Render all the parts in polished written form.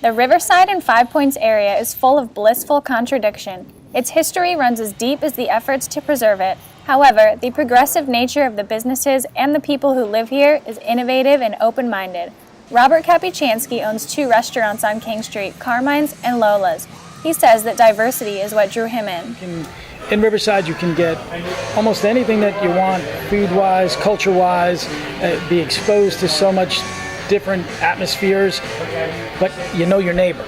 The Riverside and Five Points area is full of blissful contradiction. Its history runs as deep as the efforts to preserve it. However, the progressive nature of the businesses and the people who live here is innovative and open-minded. Robert Kapuscinski owns 2 restaurants on King Street, Carmine's and Lola's. He says that diversity is what drew him in. In Riverside, you can get almost anything that you want, food-wise, culture-wise, be exposed to so much different atmospheres, but you know your neighbor.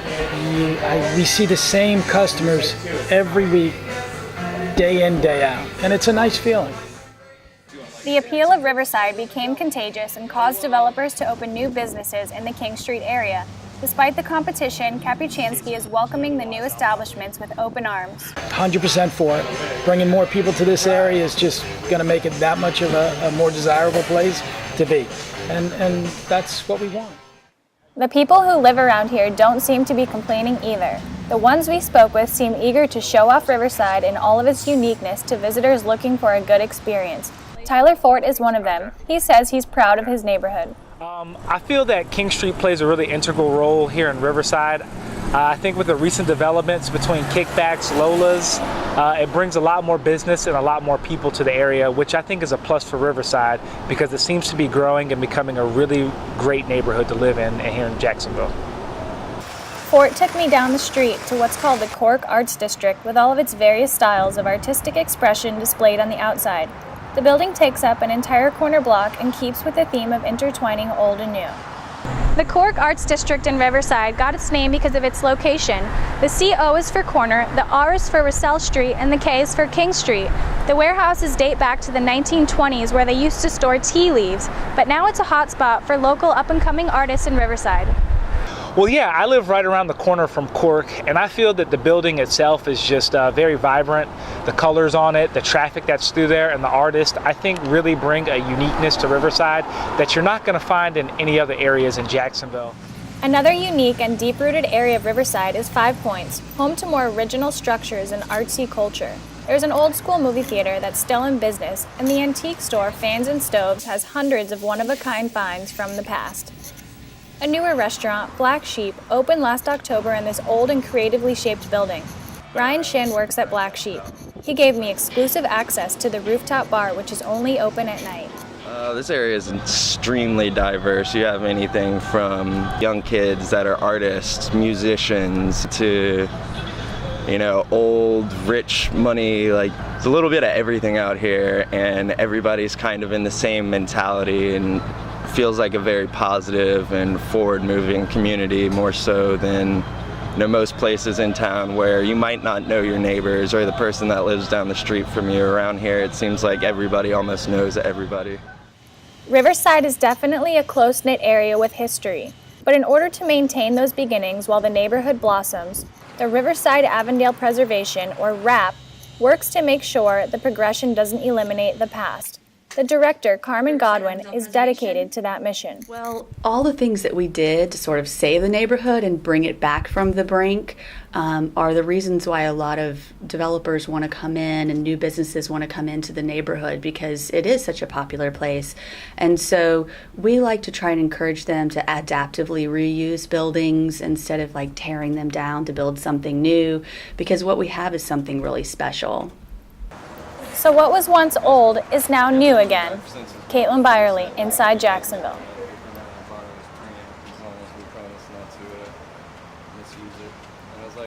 We see the same customers every week, day in, day out, and it's a nice feeling. The appeal of Riverside became contagious and caused developers to open new businesses in the King Street area. Despite the competition, Kapuscinski is welcoming the new establishments with open arms. 100% for it. Bringing more people to this area is just going to make it that much of a more desirable place to be. And that's what we want. The people who live around here don't seem to be complaining either. The ones we spoke with seem eager to show off Riverside in all of its uniqueness to visitors looking for a good experience. Tyler Fort is one of them. He says he's proud of his neighborhood. I feel that King Street plays a really integral role here in Riverside. I think with the recent developments between Kickbacks, Lola's, it brings a lot more business and a lot more people to the area, which I think is a plus for Riverside because it seems to be growing and becoming a really great neighborhood to live in here in Jacksonville. Fort took me down the street to what's called the Cork Arts District with all of its various styles of artistic expression displayed on the outside. The building takes up an entire corner block and keeps with the theme of intertwining old and new. The Cork Arts District in Riverside got its name because of its location. The CO is for corner, the R is for Russell Street, and the K is for King Street. The warehouses date back to the 1920s where they used to store tea leaves, but now it's a hot spot for local up-and-coming artists in Riverside. Well, yeah, I live right around the corner from Cork, and I feel that the building itself is just very vibrant. The colors on it, the traffic that's through there, and the artists, I think really bring a uniqueness to Riverside that you're not going to find in any other areas in Jacksonville. Another unique and deep-rooted area of Riverside is Five Points, home to more original structures and artsy culture. There's an old-school movie theater that's still in business, and the antique store Fans and Stoves has hundreds of one-of-a-kind finds from the past. A newer restaurant, Black Sheep, opened last October in this old and creatively shaped building. Ryan Shin works at Black Sheep. He gave me exclusive access to the rooftop bar, which is only open at night. This area is extremely diverse. You have anything from young kids that are artists, musicians, to, old, rich money. It's a little bit of everything out here, and everybody's kind of in the same mentality and feels like a very positive and forward-moving community, more so than most places in town where you might not know your neighbors or the person that lives down the street from you. Around here, it seems like everybody almost knows everybody. Riverside is definitely a close-knit area with history, but in order to maintain those beginnings while the neighborhood blossoms, the Riverside Avondale Preservation, or RAP, works to make sure the progression doesn't eliminate the past. The director, Carmen Godwin, is dedicated to that mission. Well, all the things that we did to sort of save the neighborhood and bring it back from the brink are the reasons why a lot of developers want to come in and new businesses want to come into the neighborhood, because it is such a popular place. And so we like to try and encourage them to adaptively reuse buildings instead of tearing them down to build something new, because what we have is something really special. So what was once old is now new again. Caitlin Byerly, Inside Jacksonville.